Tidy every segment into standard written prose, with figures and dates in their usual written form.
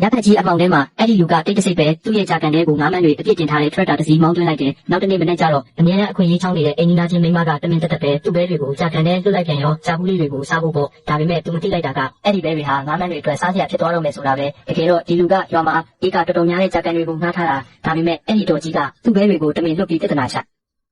ညဘက်ကြီးအမောင်ထဲမှာအဲ့ဒီလူကတိတ်တဆိတ်ပဲသူ့ရဲ့ကြာကန်တဲကိုငါးမန်းတွေအပြစ်တင်ထားတဲ့ထရက်တာတစ်စီးမောင်းသွင်းလိုက်တယ်နောက်တနေ့မနေ့ကျတော့အမြဲတမ်းအခွင့်အရေးချောင်းနေတဲ့အိမ်နီးနားချင်းမိန်းမကတမင်တက်တက်ပဲသူ့ဘဲတွေကိုကြာကန်တဲလွတ်လိုက်ပြန်ရောကြာဘူးလေးတွေကိုစားဖို့ပေါ့ဒါပေမဲ့သူမသိလိုက်တာကအဲ့ဒီဘဲတွေဟာငါးမန်းတွေအတွက်စားစရာဖြစ်သွားတော့မယ်ဆိုတာပဲတကယ်တော့ဒီလူကရွာမှာအေးကတော်တော်များတဲ့ကြာကန်တွေကိုငှားထားတာဒါပေမဲ့အဲ့ဒီတော်ကြီးကသူ့ဘဲတွေကိုတမင်လွတ်ပြီးပြဿနာခ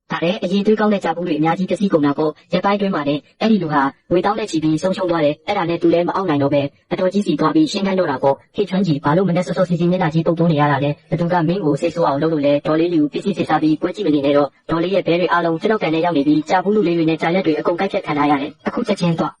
ျဒါလည်းအရေးသွေးကောင်းတဲ့ကြာဘူးတွေအများကြီးပျက်စီးကုန်တာပေါ့ရက်ပိုင်းတွင်းမှာလည်းအဲ့ဒီလူဟာငွေတောင်းတဲ့ချီပြီးဆုံးရှုံးသွားတယ်အဲ့ဒါနဲ့သူလည်းမအောင်နိုင်တော့ပဲအတော်ကြီးစီသွားပြီးရှင်းခိုင်းတော့တာပေါ့ခေချွန်းကြီးဘာလို့မနဲ့စောစောစီစီမျက်နှာကြီးပုတ်သွင်းနေရတာလဲဘသူကမင်းကိုစိတ်ဆိုးအောင်လုပ်လို့လဲဒေါ်လေးလူပစ္စည်းစစ်စားပြီးပွဲကြည့်မနေနဲ့တော့ဒေါ်လေးရဲ့ဘဲတွေအားလုံးကျွန်တော်ကန်ထဲရောက်နေပြီးကြာဘူးလူလေးတွေနဲ့ကြာရက်တွေအကုန်ကိုက်ဖြတ်ခံထားရတယ်အခုချက်ချင်းသွား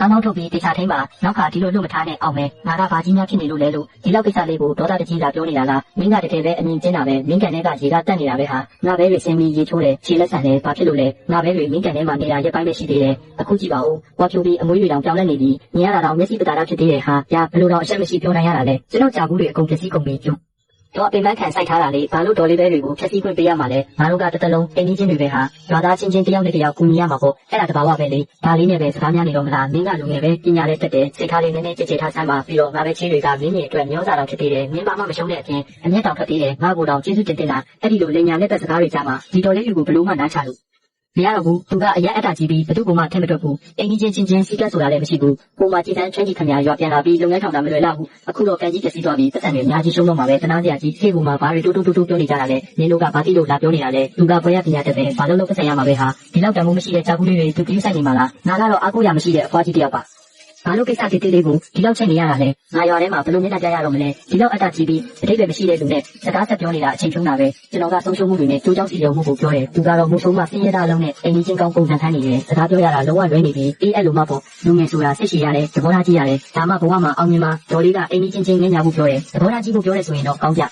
နောက်နောက်ထုတ်ပြီးတေချာထိန်မှာနောက်ခါဒီလိုလွတ်မထားနဲ့အောင်မယ်ငါကဘာကြီးများဖြစ်နေလို့လဲလို့ဒီလောက်ကိစ္စလေးကိုဒေါသတကြီးလာပြောနေတာလားမင်းကတကယ်ပဲအမြင်ကျင်းတာပဲမင်းကန်ထဲကရေကတက်နေတာပဲဟာငါဘဲတွေဆင်းပြီးရေချိုးတယ်ခြေလက်ဆန်တယ်ဘာဖြစ်လို့လဲငါဘဲတွေမင်းကန်ထဲမှာနေတာရက်ပိုင်းပဲရှိသေးတယ်အခုကြည့်ပါဦးဝါဖြိုပြီးအမွေးတွေတောင်ပြောင်းလဲနေပြီးမြင်ရတာတော့မျက်စိပတာဖြစ်သေးတယ်ဟာပြဘလို့တော့အရှက်မရှိပြောနိုင်ရတာလဲကျွန်တော်ကြာဘူးတွေအကုန်ပျက်စီးကုန်ပြီကျုံတော့အပင်ပန်းခံစိုက်ထားတာလေဘာလို့ဒေါ်လေးဘဲတွေကိုဖြက်စီးခွင့်ပေးရမှာလဲငါတို့ကတစ်တလုံးအိမ်ကြီးချင်းတွေပဲဟာရွာသားချင်းချင်းတယောက်နဲ့တယောက်ကူညီရမှာပေါ့အဲ့ဒါတဘာဝပဲလေဒါလေးနဲ့ပဲစကားများနေတော့မလားမင်းကလူငယ်ပဲပညာလေးတက်တယ်စိတ်ထားလေးနည်းနည်းကြည်ကြည်ထားစမ်းပါပြီးတော့ငါပဲချင်းတွေကမင်းကြီးအတွက်မျောစာတော်ဖြစ်သေးတယ်မင်းဘာမှမရှုံးတဲ့အပြင်အမျက်တောင်ထွက်သေးတယ်ငါကိုယ်တော်ကျေးဇူးတင်တာအဲ့ဒီလိုလင်ညာလက်သက်စကားတွေကြားမှာဒီတော်လေးလူကိုဘလို့မှနားချလို့မရတော့ဘူးသူကအရက်အတားကြီးပြီးဘသူ့ကမှထဲမတွက်ဘူးအိမ်ကြီးချင်းစီးကပ်ဆိုတာလည်းမရှိဘူးကိုမကြီးတန်းချွန်းကြီးခမရွာပြန်လာပြီးလုပ်ငန်းထောင်တာမလွယ်တော့ဘူးအခုတော့ကန်ကြီးပစီသွားပြီးပတ်စံတွေအများကြီးရှုံးတော့မှာပဲတနာစရာကြီးခေကူမှာဘာတွေတိုးပြောနေကြတာလဲနင်းတို့ကဘာတိလို့လာပြောနေတာလဲသူကဘွဲရပညာတက်တယ်ဘာလို့ပတ်စံရမှာပဲဟာဒီလောက်တန်ဖိုးမရှိတဲ့ကြာဘူးလေးတွေသူပြူးဆိုင်နေမှာလားငါကတော့အားကိုးရမရှိတဲ့အဖွားကြီးတယောက်ပါဘာလို့ကိစ္စတိတိလေးကိုဒီလောက်ချိန်နေရတာလဲငါရွာထဲမှာဘယ်လိုမျက်နှာပြရတော့မလဲဒီလောက်အတားကြီးပြီးအတိတ်ပဲမရှိတဲ့လူနဲ့စကားဆက်ပြောနေတာအချိန်ဖြုံးတာပဲကျွန်တော်ကဆုံးရှုံးမှုတွေနဲ့ကြိုးကြောင်းစီရုံမှုကိုပြောတယ်သူကတော့မှုဆုံးမှစင်းရဲသားလုံးနဲ့အိမ်ကြီးချင်းကောင်းပုံစံထမ်းနေတယ်စကားပြောရတာလုံးဝလွဲနေပြီးအေးအဲ့လိုမှပေါ့လူငယ်ဆိုတာစိတ်ရှည်ရတယ်သဘောထားကြီးရတယ်ဒါမှဘဝမှာအောင်မြင်မှာဒေါ်လေးကအိမ်ကြီးချင်းငဲ့ညာမှုပြောတယ်သဘောထားကြီးကိုပြောတယ်ဆိုရင်တော့ကောင်းကြ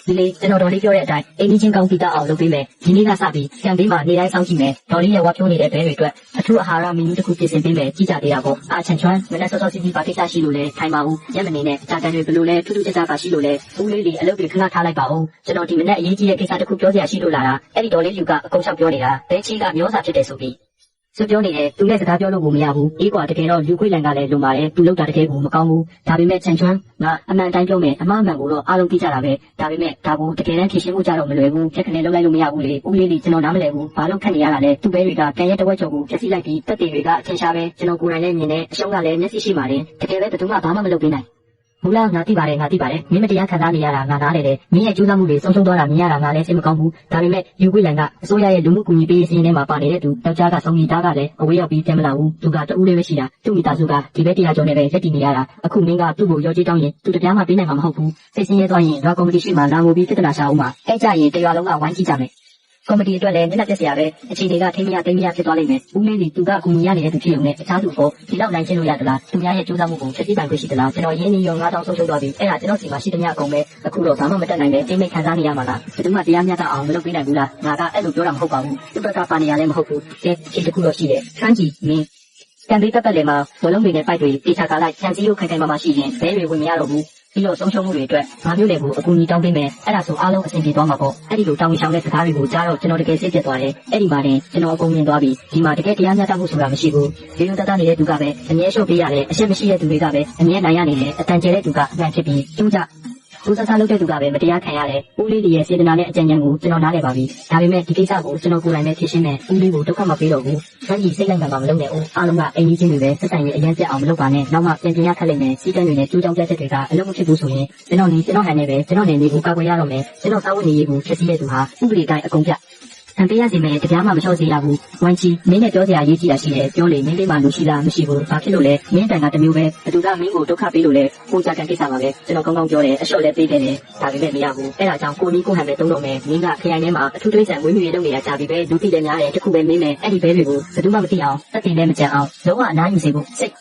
ဒီလေကျွန်တော်ဒေါ်လေးပြောတဲ့အတိုင်းအိမ်ကြီးချင်းကောင်းပြီးသားအောင်လုပ်ပေးမယ်ဒီနေ့ကစပြီးကံပေးမှာနေတိုင်းစောင့်ကြည့်မယ်ဒေါ်လေးရဲ့ဝါဖြိုးနေတဲ့ဘဲတွေအတွက်အထူးအာဟာရမီနူးတစ်ခုပြင်ဆင်ပေးမယ်ကြည့်ကြသေးတာပေါ့အာချန်ချွမ်းမနေ့စောစောစီစီပါကိစ္စရှိလို့လဲထိုင်ပါဦးညမနေနဲ့ကြာကန်တွေဘလို့လဲထူးထူးခြားခြားပါရှိလို့လဲဦးလေးတွေအလုပ်တွေခဏထားလိုက်ပါဦးကျွန်တော်ဒီမနေ့အရေးကြီးတဲ့ကိစ္စတစ်ခုပြောစရာရှိလို့လာတာအဲ့ဒီဒေါ်လေးလူကအကုန်လျှောက်ပြောနေတာဘဲချီကမျောစာဖြစ်တယ်ဆိုပြီးစွပြောနေတယ်သူနဲ့စကားပြောလို့ကိုမရဘူးအေးကွာတကယ်တော့လူခွေးလန်ကလည်းလုံပါတယ်သူလောက်တာတကယ်ကိုမကောင်းဘူးဒါပေမဲ့ချန်ချွမ်းငါအမှန်တိုင်းပြောမယ်အမှားမှန်ကိုတော့အားလုံးသိကြတာပဲဒါပေမဲ့ဒါကိုတကယ်တမ်းဖြေရှင်းမှုကြတော့မလွယ်ဘူးချက်ကနေလုံးလိုက်လို့မရဘူးလေဦးလေးကျွန်တော်နားမလည်ဘူးဘာလို့ခက်နေရတာလဲသူ့ဘဲတွေကကန်ရက်တဝက်ချုပ်ကိုဖျက်ဆီးလိုက်ပြီးတက်တေတွေကအထင်ရှားပဲကျွန်တော်ကိုယ်တိုင်လည်းမြင်တယ်အရှုံးကလည်းမျက်စိရှိပါတယ်တကယ်ပဲဘယ်သူမှဘာမှမလုပ်ပေးနိုင်မူလာငါသိပါတယ်မင်းမတရားခံစားနေရတာငါနားလေတယ်မင်းရဲ့ကြိုးစားမှုတွေဆုံးရှုံးသွားတာမြင်ရတာငါလည်းစိတ်မကောင်းဘူးဒါပေမဲ့ယူခွေလန်ကအစိုးရရဲ့လူမှုကူညီပေးရေးစီးရင်ထဲမှာပါနေတဲ့သူယောက်ျားကဆုံးပြီးသားကလည်းအဝေးရောက်ပြီးပြန်မလာဘူးသူကတူးလေးပဲရှိတာသူ့မိသားစုကဒီဘက်တရားကျော်နေပဲရက်တည်နေရတာအခုမင်းကသူ့ကိုရောကြီးတောင်းရင်သူတရားမှပေးနိုင်မှာမဟုတ်ဘူးစိတ်ဆင်းရဲသွားရင်ရွာကော်မတီရှိမှလာငိုပြီးပြဿနာရှာအောင်ပါအဲ့ကြရင်တရားလုံးကဝိုင်းကြည့်ကြမယ်ကော်မတီအတွက်လည်းမျက်နှာပြက်စရာပဲအခြေတွေကထိမရဖြစ်သွားလိမ့်မယ်ဦးလေးသူကအကူအညီရနေတဲ့သူဖြစ်ုံနဲ့အခြားသူကိုဒီလောက်နိုင်ရှင်းလို့ရသလားသူများရဲ့ကြိုးစားမှုကိုချက်စီပိုင်ခွင့်ရှိသလားကျွန်တော်ရင်းနှီးရော9000ဆုံးရှုံးသွားပြီအဲ့ဒါကျွန်တော်စီမှာရှိသမျှအကုန်ပဲအခုတော့ဘာမှမတတ်နိုင်ပဲတိတ်မိတ်ခံစားနေရမှာလားဘယ်သူမှတရားမျှတအောင်မလုပ်ပေးနိုင်ဘူးလားငါကအဲ့လိုပြောတာမဟုတ်ပါဘူးသူ့ဘက်ကပါနေရလည်းမဟုတ်ဘူးခြေတစ်ခုတော့ရှိတယ်ချမ်းကြီးမင်းကံပေးပတ်ပတ်လည်းမှာဝလုံးတွေနဲ့ပိုက်တွေတေချာကာလိုက်ချန်စီကိုခိုင်ခိုင်မာမာရှိရင်ဘဲတွေဝင်မရတော့ဘူးပြီးတော့ဆုံးရှုံးမှုတွေအတွက်ငါမျိုးတွေကိုအကူအညီတောင်းပေးမယ်အဲ့ဒါဆိုအားလုံးအဆင်ပြေသွားမှာပေါ့အဲ့ဒီလိုတောင်းရှောင်းတဲ့စကားတွေကိုကြားတော့ကျွန်တော်တကယ်စိတ်ပြတ်သွားတယ်အဲ့ဒီမှာတင်ကျွန်တော်အကုန်မြင်သွားပြီဒီမှာတကယ်တရားမျှတမှုဆိုတာမရှိဘူးဒီလိုတတ်နေတဲ့သူကပဲအမြဲရှုပ်ပေးရတယ်အရှက်မရှိတဲ့သူတွေကပဲအမြဲနိုင်ရနေတယ်အတန်ကျဲတဲ့သူကအမှန်ဖြစ်ပြီးကျူးကြဦးစားလုပ်တဲ့သူကပဲမတရားခံရတယ်ဦးလေးရဲ့စေတနာနဲ့အကြံဉာဏ်ကိုကျွန်တော်နားလည်ပါပြီဒါပေမဲ့ဒီကိစ္စကိုကျွန်တော်ကိုယ်တိုင်ပဲဖြေရှင်းမယ်ဦးလေးကိုဒုက္ခမပေးတော့ဘူးဆန်းကြီးစိတ်လိုက်မှမလုပ်နဲ့ဦးအားလုံးကအိမ်ကြီးချင်းတွေပဲစက်တိုင်ရဲ့အရန်ပြတ်အောင်မလုပ်ပါနဲ့နောက်မှပြင်ရခက်လိမ့်မယ်စီးတန်းတွေနဲ့ကျိုးကြောင်းပြတ်ချက်တွေကအလုံးမဖြစ်ဘူးဆိုရင်ကျွန်တော်ဟန်နေပဲကျွန်တော်နေလေးကိုကာကွယ်ရတော့မယ်ကျွန်တော်စာဝတ်နေရေးကိုဖြစ်စည်းတဲ့သူဟာဥပဒေတိုင်းအကုန်ပြံပေးရစီမယ်တရားမှမလျှော့စေရဘူးဝိုင်းချီမင်းနဲ့ပြောစရာရေးကြည့်တာရှိတယ်ပြောလေမင်းလေးမှလူရှိလားမရှိဘူးဘာဖြစ်လို့လဲမင်းတန်ကတမျိုးပဲဘသူကမင်းကိုဒုက္ခပေးလို့လဲကိုကြကန်ကိစ္စမှာပဲကျွန်တော်ကောင်းကောင်းပြောတယ်အလျှော့လည်းပေးတယ်ဒါပေမဲ့မရဘူးအဲ့ဒါကြောင့်ကိုနီးကိုဟန်ပဲတုံးတော့မယ်မင်းကခရိုင်ထဲမှာအထူးထွေးဆန်ဝင်းမြွေလုပ်နေတာကြာပြီပဲလူသိတယ်များတယ်တခုပဲမင်းနဲ့အဲ့ဒီဘဲတွေကိုဘသူမှမသိအောင်သက်တည်လည်းမကြံအောင်လုံးဝအနားယူစေဖို့စိတ်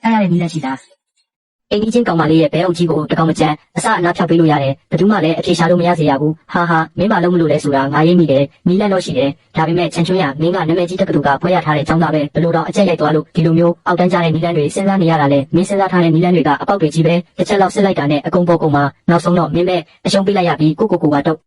အဲ့ရတဲ့နည်းလည်းရှိတာအိမ်ကြီးချင်းကောင်မလေးရဲ့ဘဲအုပ်ကြီးကိုတကောင်မကြမ်းအစအနားဖြောက်ပေးလို့ရတယ်ဘယ်သူမှလည်းအပြေရှားလို့မရစေရဘူးဟာမင်းမလုံးမလို့လဲဆိုတာငါရေးမိတယ်နီးလက်တော့ရှိတယ်ဒါပေမဲ့ချန်ချွန်းရမင်းကနာမည်ကြီးတက္ကသိုလ်ကဖွဲ့ရထားတဲ့အကြောင်းသားပဲဘလို့တော့အကျက်ရိုက်သွားလို့ဒီလိုမျိုးအောက်တန်းကြတဲ့နီးလန်းတွေစဉ်းစားနေရတာလဲမင်းစဉ်းစားထားတဲ့နီးလန်းတွေကအပေါက်တွေကြီးပဲတစ်ချက်လောက်စစ်လိုက်တာနဲ့အကုန်ပေါ်ကုန်မှာနောက်ဆုံးတော့မင်းပဲအရှုံးပေးလိုက်ရပြီးကိုကတော့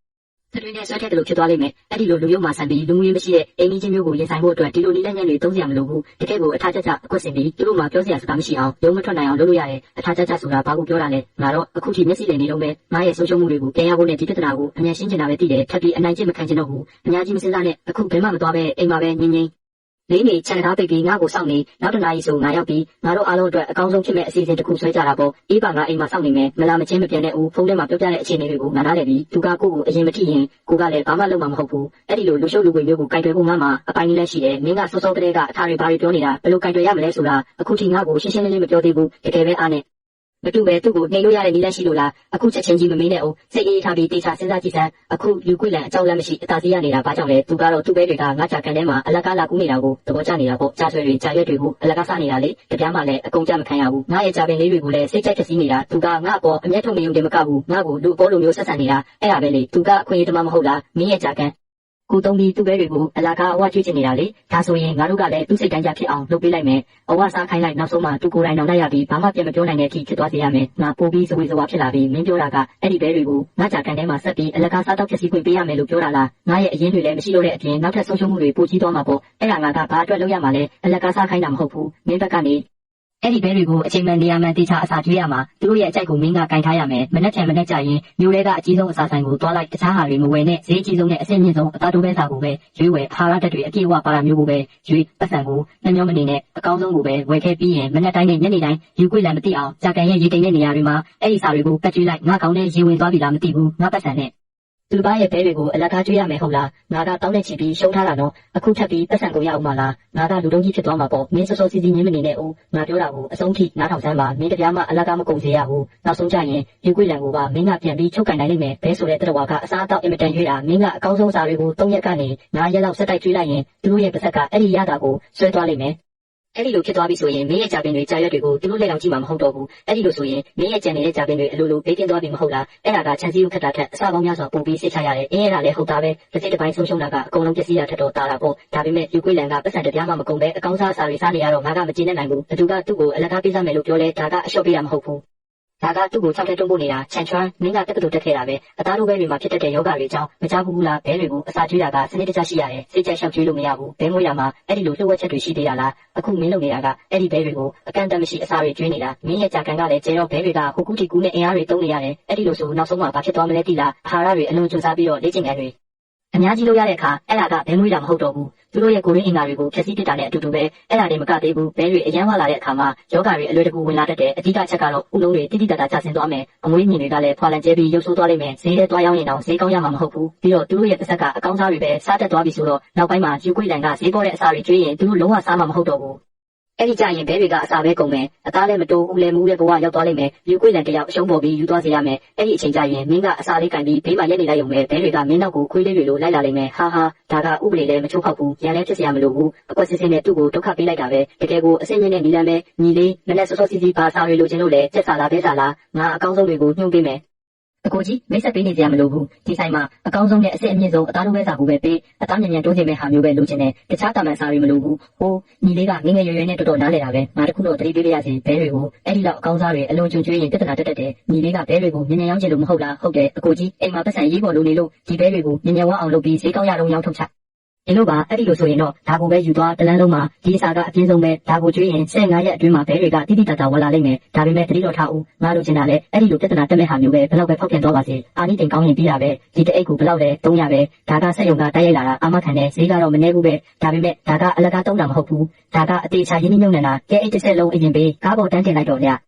တွင်နဲ့ဆွဲထက်တယ်လို့ဖြစ်သွားလိမ့်မယ်အဲ့ဒီလိုလူရုံမှာဆန်ပြီးလူငွေမရှိတဲ့အိမ်ကြီးချင်းမျိုးကိုရင်ဆိုင်ဖို့အတွက်ဒီလိုနီးလက်ညံ့တွေသုံးစရာမလိုဘူးတကယ်ကိုအထာကျကျအကွက်စင်ပြီးသူတို့မှပြောစရာစကားမရှိအောင်ရုံးမထွက်နိုင်အောင်လုပ်လို့ရတယ်အထာကျကျဆိုတာဘာကိုပြောတာလဲငါတော့အခုထိမျက်စိလည်းနေတော့ပဲငါရဲ့ဆုံးရှုံးမှုတွေကိုပြန်ရဖို့နဲ့ဒီပြဿနာကိုအမြန်ရှင်းချင်တာပဲသိတယ်ထပ်ပြီးအနိုင်ကျင့်မခံချင်တော့ဘူးအများကြီးမစင်စားနဲ့အခုဘယ်မှမသွားပဲအိမ်မှာပဲငင်းငင်းလေးနေချန်ထားပိတ်ပြီးငါ့ကိုစောင့်နေနောက်တစ်နာရီဆိုငါရောက်ပြီးငါတို့အားလုံးအတွက်အကောင်းဆုံးဖြစ်မဲ့အစီအစဉ်တစ်ခုဆွဲကြတာပေါ့အေးပါငါအိမ်မှာစောင့်နေမယ်မလားမချင်းမပြန်တဲ့ဦးဖုန်းထဲမှာပြောပြတဲ့အခြေအနေတွေကိုငါနားလည်ပြီးသူကကိုယ့်ကိုအရင်မထိရင်ကိုကလည်းဘာမှလုပ်မှာမဟုတ်ဘူးအဲ့ဒီလိုလူရှုပ်လူပွေမျိုးကိုကင်တွယ်ဖို့ငါမှအပိုင်းလေးလည်းရှိတယ်မင်းကစောစောကလေးကအထာတွေဘာတွေပြောနေတာဘယ်လိုကင်တွယ်ရမလဲဆိုတာအခုထိငါ့ကိုရှင်းရှင်းလင်းလင်းမပြောသေးဘူးတကယ်ပဲအားနဲ့မတူပဲသူ့ကိုနှိမ်လို့ရတဲ့နည်းလမ်းရှိလို့လားအခုချက်ချင်းကြီးမမေးနဲ့အောင်စိတ်အေးထားပြီးတေချာစဉ်းစားကြည့်စမ်းအခုယူကွေ့လန်အကြောင်းလည်းမရှိအသာစီးရနေတာဘာကြောင့်လဲသူကတော့သူ့ဘဲတွေကငါချကန်ထဲမှာအလကားလာကူးနေတာကိုသဘောကျနေတာပေါ့ကြားဆွဲတွေကြားရွက်တွေကိုအလကားစားနေတာလေတပြားမှလည်းအကုန်ကြမခံရဘူးငါရဲ့ကြားပင်လေးတွေကိုလည်းစိတ်ကြိုက်ဖြစ်စီနေတာသူကငါ့အပေါ်အမျက်ထုတ်မယုံတယ်မကဘူးငါ့ကိုလူပေါ်လိုမျိုးဆက်ဆံနေတာအဲ့ဒါပဲလေသူကအခွင့်အရေးတမမဟုတ်လားမင်းရဲ့ကြားကန်ကိုတုံးပြီးသူ့ဘဲတွေကိုအလာကားအဝကျွေးချင်နေတာလေဒါဆိုရင်ငါတို့ကလည်းသူ့စိတ်တိုင်းကြဖြစ်အောင်လုပ်ပေးလိုက်မယ်အဝစားခိုင်းလိုက်နောက်ဆုံးမှသူကိုယ်တိုင်အောင်လိုက်ရပြီးဘာမှပြန်မပြောနိုင်တဲ့အထိဖြစ်သွားစေရမယ်ငါပို့ပြီးစဝေစဝါဖြစ်လာပြီးမင်းပြောတာကအဲ့ဒီဘဲတွေကိုငါကြာကန်ထဲမှာဆက်ပြီးအလာကားစားတော့ဖြစ်စီခွင့်ပေးရမယ်လို့ပြောတာလားငါရဲ့အရင်တွေလည်းမရှိတော့တဲ့အပြင်နောက်ထပ်ဆုံးရှုံးမှုတွေပိုကြီးသွားမှာပေါ့အဲ့ဒါငါကဘာအတွက်လုပ်ရမှာလဲအလာကားစားခိုင်းတာမဟုတ်ဘူးမင်းဘက်ကနေအဲ့ဒီဘဲတွေကိုအချိန်မှန်နေရာမှန်တေချာအစာကျွေးရမှာသူတို့ရဲ့အကြိုက်ကိုမင်းကကင်ထားရမယ်မနှက်ချင်မနှက်ကြရင်မျိုးတွေကအကြီးဆုံးအစာဆိုင်ကိုတွားလိုက်တခြားဟာတွေမဝယ်နဲ့ဈေးကြီးဆုံးနဲ့အဆင့်မြင့်ဆုံးအသားတိုးပဲစာကိုပဲရွေးဝယ်အာဟာရဓာတ်တွေအပြည့်အဝပါတာမျိုးကိုပဲရွေးပတ်စံကိုနှမျောမနေနဲ့အကောင်းဆုံးကိုပဲဝယ်ခဲ့ပြီးရင်မနှက်တိုင်းနဲ့ညနေတိုင်းယူကွေ့လန်မသိအောင်ကြာကန်ရဲ့ရေတိမ်တဲ့နေရာတွေမှာအဲ့ဒီစာတွေကိုကတ်ကျွေးလိုက်ငါကောင်းတဲ့ရေဝင်သွားပြီလားမသိဘူးငါပတ်စံနဲ့သူဘာရဲ့ဘဲတွေကိုအလကားကျွေးရမယ်ဟုတ်လားငါကတောင်းနဲ့ချီပြီးရှုံးထားတာနော်အခုထပ်ပြီးပတ်စံကိုရအောင်မလားငါကလူတုံးကြီးဖြစ်သွားမှာပေါ့မင်းစောစောစီစီညင်းမနေနဲ့ဦးငါပြောတာကိုအဆုံးထိနားထောင်စမ်းပါမင်းတပြားမှအလကားမကုန်စေရဘူးနောက်ဆုံးကြရင်ယူကွေ့လန်ကိုပါမင်းကပြန်ပြီးချုပ်ကင်နိုင်လိမ့်မယ်ဘဲဆိုတဲ့တတော်ကအစားအသောက်အင်မတန်ရွေးတာမင်းကအကောင်းဆုံးစာတွေကို3ရက်ကနေ9ရက်လောက်ဆက်တိုက်ကျွေးလိုက်ရင်သူတို့ရဲ့ပါဇက်ကအဲ့ဒီရတာကိုဆွဲသွားလိမ့်မယ်အဲ့ဒီလိုဖြစ်သွားပြီဆိုရင်မင်းရဲ့ကြာပင်တွေကြာရွက်တွေကိုသူတို့လက်အောင်ကြည့်မှာမဟုတ်တော့ဘူးအဲ့ဒီလိုဆိုရင်မင်းရဲ့ကြံနေတဲ့ကြာပင်တွေအလိုလိုပေးတင်သွားပြီမဟုတ်လားအဲ့ဒါကခြံစည်းဥခတ်တာထက်အစပေါင်းများစွာပိုပြီးစိတ်ချရတယ်အင်းအဲ့ဒါလည်းဟုတ်တာပဲတစ်စိတ်တစ်ပိုင်းဆုံးရှုံးတာကအကုန်လုံးပျက်စီးရထက်တော့တာတာပေါ့ဒါပေမဲ့ယူကွေ့လန်ကပတ်စံတပြားမှမကုန်ပဲအကောင်းစားအစာတွေစားနေရတော့ငါကမကျေနပ်နိုင်ဘူးဘသူကသူ့ကိုအလကားပေးစမယ်လို့ပြောလဲဒါကအလျှော့ပေးတာမဟုတ်ဘူးဒါကသူ့ကို၆တဲ့တွန်းပို့နေတာချန်ချွမ်းမင်းကတက္ကသိုလ်တက်ခဲ့တာပဲအသားတို့ဘဲတွေမှာဖြစ်တတ်တဲ့ယောဂတွေအကြောင်းမကြားဘူးလားဘဲတွေကိုအစာကျွေးတာကစနစ်တကျရှိရတယ်စိတ်ကြိုက်လျှောက်ကျွေးလို့မရဘူးဘဲငွေရမှာအဲ့ဒီလိုလှုပ်ဝက်ချက်တွေရှိသေးတာလားအခုမင်းလုပ်နေတာကအဲ့ဒီဘဲတွေကိုအကန့်အသတ်မရှိအစာတွေကျွေးနေတာမင်းရဲ့ကြာကန်ကလည်းကျဲတော့ဘဲတွေကဟိုကူတီကူနဲ့အင်အားတွေသုံးနေရတယ်အဲ့ဒီလိုဆိုနောက်ဆုံးမှဘာဖြစ်သွားမလဲသိလားအာဟာရတွေအလွန်ကြိုးစားပြီးတော့လေ့ကျင့်ခန်းတွေအများကြီးလုပ်ရတဲ့အခါအဲ့ဒါကဘဲငွေတာမဟုတ်တော့ဘူးသူတို့ရဲ့ကိုရင်းအင်္ဂါတွေကိုဖျက်ဆီးပစ်တာနဲ့အတူတူပဲအဲ့ဒါတွေမကသေးဘူးဘဲတွေအရန်ဝလာတဲ့အခါမှာယောဂတွေအလွယ်တကူဝင်လာတတ်တယ်အဓိကအချက်ကတော့ဥလုံးတွေတိတိတတ်တာကျဆင်းသွားမယ်အမွေးမြင်တွေကလည်းဖွာလန်ကျဲပြီးရုပ်ဆိုးသွားလိမ့်မယ်ဈေးထဲသွားရောက်ရင်တော့ဈေးကောင်းရမှာမဟုတ်ဘူးပြီးတော့သူတို့ရဲ့ပါဇက်ကအကောင်းစားတွေပဲစားတတ်သွားပြီဆိုတော့နောက်ပိုင်းမှာယူကွေ့လန်ကဈေးပေါ်တဲ့အစာတွေကျွေးရင်သူတို့လုံးဝစားမှာမဟုတ်တော့ဘူးအဲ့ဒီကြရင်ဘဲတွေကအစာပဲကုန်မယ်အသားလည်းမတိုးဦးလည်းမူးတဲ့ဘဝရောက်သွားလိမ့်မယ်ယူကွေ့လန်တယောက်အရှုံးပေါ်ပြီးယူသွားစေရမယ်အဲ့ဒီအချိန်ကြရင်မင်းကအစာလေးကင်ပြီးဘေးမှာရက်နေလိုက်ရုံပဲဘဲတွေကမင်းနောက်ကိုခွေးလေးတွေလိုလိုက်လာလိမ့်မယ်ဟာဟာဒါကဥပဒေလည်းမချိုးဖောက်ဘူးရန်လည်းဖြစ်เสียမလို့ဘူးအကွက်စစ်စစ်နဲ့သူ့ကိုဒုက္ခပေးလိုက်တာပဲတကယ်ကိုအစင်းရင်းနဲ့နီလန်းပဲညီလေးမနဲ့စောစောစီစီဘာစာတွေလိုချင်လို့လဲစက်စာလားဘဲစာလားငါအကောင်းဆုံးတွေကိုညှို့ပေးမယ်အကိုကြီးမိတ်ဆက်ပေးနေကြရမလို့ဘူးဒီဆိုင်မှာအကောင်းဆုံးနဲ့အစစ်အမြင့်ဆုံးအသားလုံးပဲစာကိုပဲပေးအသားမြန်မြန်တိုးနေမဲ့ဟာမျိုးပဲလိုချင်တယ်တခြားတာမန်စာတွေမလိုဘူးဟိုညီလေးကငငယ်ရွယ်ရွယ်နဲ့တော်တော်နားလဲတာပဲငါတခုတော့တတိပေးရစီဘဲတွေကိုအဲ့ဒီလောက်အကောင်းစားတွေအလွန်ကျွံ့ကျွေးရင်ပြဿနာတက်တယ်ညီလေးကဘဲတွေကိုမြန်မြန်ရောင်းချင်လို့မဟုတ်လားဟုတ်တယ်အကိုကြီးအိမ်မှာပတ်စံရေးပေါ်လိုနေလို့ဒီဘဲတွေကိုမြန်မြန်ဝအောင်လုပ်ပြီးဈေးကောင်းရအောင်ရောင်းထုတ်ချဒီလိုပါအဲ့ဒီလိုဆိုရင်တော့ဒါကိုပဲယူသွားတလန်းလုံးမှာဒီအစာကအပြင်းဆုံးပဲဒါကိုကျွေးရင်15ရက်အတွင်းမှာဘဲတွေကတိတိတတ်တာဝလာလိမ့်မယ်ဒါပေမဲ့တတိတော်ထားဦးငါလိုချင်တာလဲအဲ့ဒီလိုပြဿနာတက်မဲ့ဟာမျိုးပဲဘယ်တော့ပဲဖောက်ပြန်သွားပါစေအာနိတိန်ကောင်းရင်ပြီးတာပဲဒီတအိတ်ကိုဘယ်တော့လဲ300ပဲဒါကစက်ရုံကတိုက်ရိုက်လာတာအာမခံတယ်ဈေးကတော့မနှဲဘူးပဲဒါပေမဲ့ဒါကအလကားသုံးတာမဟုတ်ဘူးဒါကအသေးချာရင်းနှီးမြုပ်နှံတာကဲအိတ်တစ်ဆက်လုံးအရင်ပေးကားပေါ်တန်းတင်လိုက်တော့ဗျ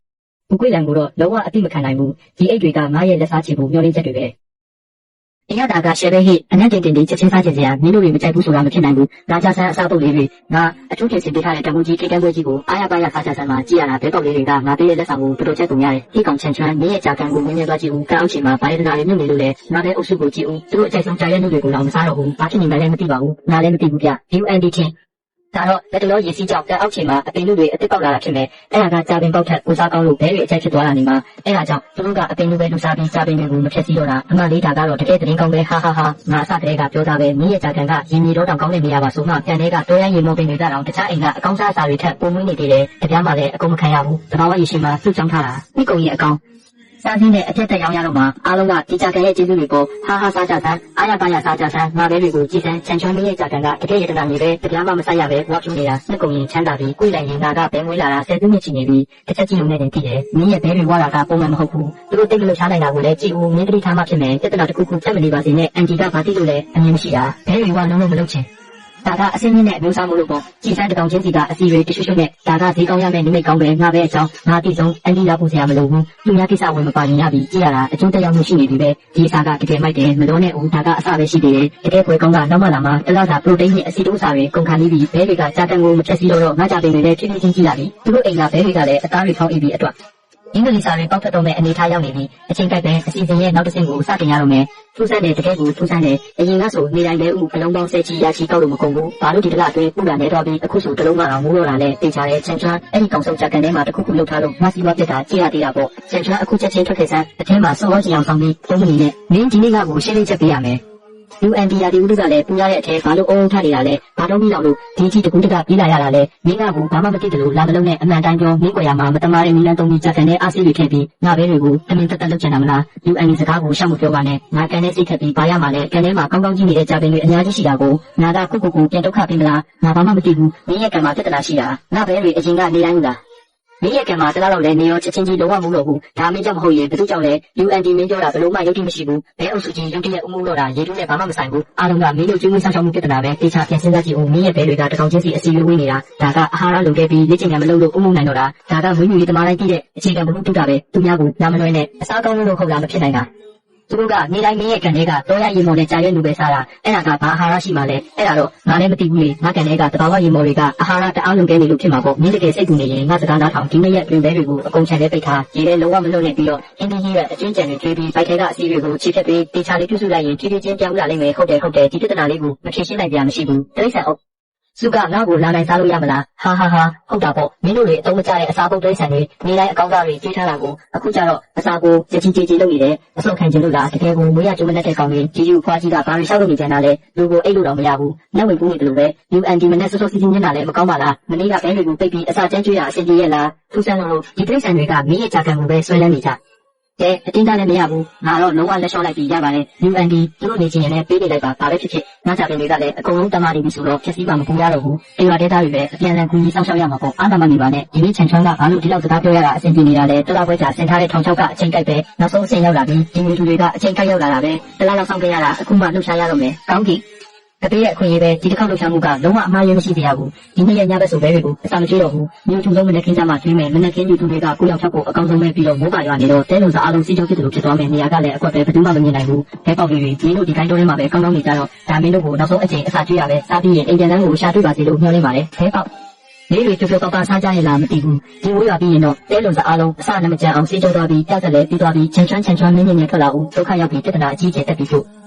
ဘူကွေ့လန်ကိုတော့လုံးဝအတိမခံနိုင်ဘူးဒီအိတ်တွေကငါရဲ့လက်စားချေဖို့မျောလင်းချက်တွေပဲအရသာကရှယ်ပဲဟိအနက်တင်တင်လေးချက်ချင်းစားချင်စရာမင်းတို့တွေမကြိုက်ဘူးဆိုတာမဖြစ်နိုင်ဘူးငါကြဆန်းအစားပုတ်လေးတွေငါအထူးပြင်ဆင်ပေးထားတဲ့တံပိုးကြီးထိတ်တန်းပွဲကြီးကိုအားရပါရစားချဆန်းမှာကြည့်ရတာဘဲပေါက်လေးတွေကငါပေးတဲ့လက်ဆောင်ကိုတော်တော်ချက်ကုန်ရတယ်ဒီကောင်ချန်ချွမ်းမင်းရဲ့ကြာကန်ကိုမြင်မြင်သွားကြည့်ဦးကောက်အောင်ချင်မှာဘာရဒနာတွေမြုပ်နေလို့လဲငါပဲအုပ်စုကိုကြည့်ဦးသူတို့အကြိုက်ဆုံးကြာရက်နှုတ်တွေကိုတော့မစားတော့ဘူးဘာဖြစ်နေမှလည်းမသိပါဘူးငါလည်းမသိဘူးဗျ UND ချင်းဒါတော့လက်တလောရေစီးကြောက်တက်အောက်ချိန်မှာအပင်လူတွေအစ်ပေါက်လာတာဖြစ်မယ်အဲ့ဒါကကြာပင်ပေါက်ထက်ကိုစားကောင်းလို့ဘဲတွေအကြိုက်ဖြစ်သွားတာနေမှာအဲ့ဒါကြောင့်သူတို့ကအပင်လူပဲလူစားပြီးကြာပင်တွေကိုမဖြတ်စည်းတော့တာအမှလေးဒါကတော့တကယ်သတင်းကောင်းပဲဟာဟာဟာငါအစတည်းကပြောသားပဲမင်းရဲ့ကြာကန်ကရင်မြေတော့တောင်ကောင်းနေနေရပါဆိုမှပြန်တဲ့ကတွဲရရင်မုံပင်တွေကတော့တခြားအိမ်ကအကောင်းစားအစာတွေထက်ပိုမွေးနေသေးတယ်တပြားမှလည်းအကုန်မခံရဘူးတဘာဝရေရှင်မှာစုချောင်းထားတာမိကုံရဲ့အကောင် စားစင်းနဲ့အပြတ်တက်ရောင်းရတော့မှာအားလုံးကဒီကြာကန်ရဲ့ကျေးဇူးတွေကိုဟာဟာစားကြစမ်းအားရပါရစားကြစမ်းငါပဲတွေကိုကြည်စမ်းချန်ချွမ်းမင်းရဲ့ကြာကန်ကတကယ်ရတနာနေပဲတရားမှမဆိုင်ရပဲဝါဖြူနေတာနှစ်ကုန်ရင်ချမ်းသာပြီးကိုယ်တိုင်ရင်ငါကဘဲမွေးလာတာဆယ်စုနှစ်ချီနေပြီတစ်ချက်ကြည့်ုံနဲ့တင်သိတယ်မင်းရဲ့ဘဲတွေဝါတာကပုံမှန်မဟုတ်ဘူးသူတို့တိတ်မလို့ချားနိုင်တာကိုလည်းကြည့်ဦးမင်းတတိထားမှဖြစ်မယ်ပြဿနာတစ်ခုခုဖြတ်မနေပါစေနဲ့အန်တီကဘာတိလို့လဲအမြင်မရှိတာဘဲတွေဝါလုံးလုံးမလုပ်ချင်ဒါကအစင်းနဲ့အမျိုးသားမို့လို့ပေါ့ကြည်စမ်းတောင်ချင်းစီကအစီတွေတရှုရှုနဲ့ဒါကဈေးကောင်းရမယ်နိမိတ်ကောင်းပဲငါပဲအကြောင်းငါတိဆုံးအန်တီရောက်ဖို့ဆရာမလိုဘူးသူများကိစ္စဝင်မပါရင်ရပြီကြည့်ရတာအကျိုးတက်ရောက်မှုရှိနေပြီပဲဒီအစားကတကယ်မိုက်တယ်မလို့နဲ့ဦးဒါကအစပဲရှိသေးတယ်တကယ်ပွဲကောင်းကနောက်မှလာမှတလားစာပရိုတိန်းနဲ့အဆီတိုးစာတွေကုန်ခါနေပြီဘဲတွေကကြာတန်ကိုမဖြတ်စီတော့ငါကြပင်တွေလည်းဖြည်းဖြည်းချင်းကြည့်လာပြီသူတို့အိမ်ကဘဲတွေကလည်းအသားတွေထောင်းပြီးအတွက်အင်္ဂလိပ်စာတွေပေါက်ဖက်တော့မဲ့အနေထားရောက်နေပြီအချိန်ကိုက်ပဲအစီအစဉ်ရဲ့နောက်တစ်ဆင့်ကိုစတင်ရတော့မယ်ထူးဆန်းတယ်တကယ်ကိုထူးဆန်းတယ်အရင်ကဆိုနေတိုင်းပဲဥအလုံးပေါင်း10ချီရချီကောက်လို့မကုန်ဘူးဘာလို့ဒီတလားအတွင်းပူလာနေတော့ပြီးအခုဆိုတလုံးမအောင်မိုးတော့တာလဲတင်ချတယ်ချန်ချွမ်းအဲ့ဒီကောင်ဆုံးချက်ကန်ထဲမှာတစ်ခုခုလောက်ထားလို့မစီမပြတ်တာကြည့်ရသေးတာပေါ့ချန်ချွမ်းအခုချက်ချင်းထွက်ခဲ့စမ်းအထဲမှာစောစောချင်အောင်ဆောင်ပြီးသုံးမိနစ်နဲ့မင်းဒီနေ့ကကိုရှင်းလင်းချက်ပေးရမယ်UND ရာဒီဦးကလည်းပူရတဲ့အထဲဘာလို့အုံထားနေတာလဲဘာတော့ပြီးတော့လို့ဒီကြီးတကူတကပြေးလာရတာလဲမင်းကဘူးဘာမှမသိတယ်လို့လာမလုံးနဲ့အမှန်တိုင်းပြောမင်းကွယ်ရမှာမတမားတဲ့မိလန်းသုံးပြီးကြက်ကန်တဲ့အားစီးတွေထည့်ပြီးငါပဲတွေကိုတမင်တက်တက်လုပ်ချင်တာမလား UND စကားကိုရှောက်မပြောပါနဲ့ငါကန်တဲ့စိတ်ထက်ပြီးဘာရမှာလဲကန်ထဲမှာကောင်းကောင်းကြီးနေတဲ့ကြပင်တွေအများကြီးရှိတာကိုငါကကိုပြန်ဒုက္ခပေးမလားငါဘာမှမသိဘူးမင်းရဲ့ကံမှာပြဿနာရှိတာငါပဲတွေအရင်ကနေတိုင်းလားမင်းရဲ့ကံမှာတလားတော့လဲနေရောချက်ချင်းကြီးလုံးဝမလို့ဘူးဒါမင်းကြောင့်မဟုတ်ရင်ဘယ်သူကြောင့်လဲ UND မင်းပြောတာဘယ်လိုမှယုံကြည်မရှိဘူးဘဲအုပ်စုကြီးယုံကြည်ရဲ့အမှုလို့တာရေတူးနဲ့ဘာမှမဆိုင်ဘူးအားလုံးကမင်းတို့ကျွေးမွေးဆောင်ရှောက်မှုပြဿနာပဲတေချာပြန်စဉ်းစားကြည့်ဦးမင်းရဲ့ဘဲတွေကတကောင်ချင်းစီအစီအဝေးနေတာဒါကအာဟာရလိုခဲ့ပြီးလက်ကျင်ကမလုပ်လို့အမှုနိုင်တော့တာဒါကမွေးမြူရေးတမားတိုင်းကြည့်တဲ့အခြေခံဘုထုတာပဲသူများကနားမလွဲနဲ့အစားကောင်းလို့ဟုတ်လားမဖြစ်နိုင်တာသူတို့ကနေတိုင်းမင်းရဲ့ကန်တွေကတော်ရရေမော်နဲ့ကြာရွက်လူပဲစားတာအဲ့ဒါကဘာအာဟာရရှိမှလဲအဲ့ဒါတော့ငါလည်းမသိဘူးလေငါကန်တွေကတဘာဝရေမော်တွေကအာဟာရတအားလုံးကဲနေလို့ဖြစ်မှာပေါ့မင်းတကယ်စိတ်ကူနေရင်ငါစကားနားထောင်ဒီနေ့ရက်တွင်ဘဲတွေကိုအကုန်ချန်တဲ့ပိတ်ထားရေလည်းလုံးဝမလွတ်နဲ့ပြီးတော့အင်းဒီကြီးရဲ့အချင်းချန်တွေတွေးပြီးဘိုက်ထဲကအစီအတွေကိုချစ်ဖြတ်ပြီးတေချာလေးပြုစုလိုက်ရင်ဖြည်းဖြည်းချင်းပြောင်းလာလိမ့်မယ်ဟုတ်တယ်ဒီပြဿနာလေးကိုမဖြေရှင်းနိုင်ကြမရှိဘူးတိရစ္ဆာန်အုပ်စုကငါ့ကိုလာနိုင်စားလို့ရမလားဟာဟုတ်တာပေါ့မင်းတို့တွေအတုံးမကျတဲ့အစာပုတ်တိရစ္ဆာန်တွေနေတိုင်းအကောင်းသားတွေကြေးထားတာကိုအခုကျတော့အစာကိုကြီးလုပ်နေတယ်အဆုတ်ခံခြင်းလို့လားတကယ်ကိုမွေးရကျိုးမနဲ့တဲ့ကောင်တွေကြီးဖွားကြီးကဘာတွေရှောက်လို့နေကြတာလဲလူကိုအိတ်လို့တော့မရဘူးနောက်ဝင်ကူးနေတယ်လို့ပဲ UND မနဲ့စောစောစီးစီးညနေတာလည်းမကောင်းပါလားမနေ့ကဘဲတွေကိုပိတ်ပြီးအစာကျန်းကျွေးရအဆင်ပြေရဲ့လားထူးဆန်းလို့ဒီတိရစ္ဆာန်တွေကမင်းရဲ့ကြာကန်ကိုပဲဆွဲလန်းနေကြအတင်းသားလည်းမရဘူးငါတော့လုံးဝလက်လျှော့လိုက်ပြီးရပါတယ် UND သူတို့နေချင်းရင်လည်းပေးနေလိုက်ပါဘာပဲဖြစ်ငါကြပင်တွေကလည်းအကုန်လုံးတမနေပြီဆိုတော့ဖြည့်ဆည်းပါမပူရတော့ဘူးအေဝါဒေတာတွေပဲအပြန်အလှန်ကူညီဆောင်ရှောက်ရမှာပေါ့အားမနေပါနဲ့ဒီနေ့ချန်ချွမ်းကဘာလို့ဒီလောက်စကားပြောရတာအဆင်ပြေနေတာလဲတလားပွဲကြာဆင်ထားတဲ့ထောင်ချောက်ကအချိန်ကိုက်ပဲနောက်ဆုံးအဆင်ရောက်လာပြီးဒီမျိုးသူတွေကအချိန်ကိုက်ရောက်လာတာပဲတလားလောက်ဆောင်ခဲ့ရတာအခုမှလှုပ်ရှားရတော့မယ်ကောင်းပြီတပေးရဲ့အခွင့်အရေးပဲဒီတစ်ခေါက်လှုပ်ရှားမှုကလုံးဝအမှားယွင်းမရှိသေးဘူးဒီနေ့ရဲ့ညဘက်ဆိုပဲတွေကိုအစာမကျွေးတော့ဘူးမြို့ထုံဆုံးမနေ့ကင်းကြမှာကျွေးမယ်မနေ့ကင်းယူသူတွေကကိုရောက်ချက်ကိုအကောင်းဆုံးပဲပြီးတော့မိုးပါရွာနေတော့တဲလုံစားအားလုံးစီးကြောဖြစ်တယ်လို့ဖြစ်သွားမယ်နေရာကလည်းအကွက်ပဲဘယ်သူမှမမြင်နိုင်ဘူးဘဲပေါက်ပြီးမင်းတို့ဒီတိုင်းတိုးထဲမှာပဲကောင်းကောင်းနေကြတော့ဒါမင်းတို့ကိုနောက်ဆုံးအချိန်အစာကျွေးရပဲစားပြီးရင်အိမ်ပြန်တန်းကိုရှာတွေ့ပါစေလို့ညွှန်နေပါတယ်ဘဲပေါက်လေးတွေပြပါစားကြရလားမသိဘူးဒီဝေးရပြီးရင်တော့တဲလုံစားအားလုံးအစာနဲ့မကြအောင်စီးကြောသွားပြီးကြောက်တယ်လေပြီးသွားပြီးချန်ချွမ်းမင်းနဲ့ထွက်လာဦးဒုက္ခရောက်ပြီးပြဿနာအကြီးကျယ်တက်ပြီးဖို့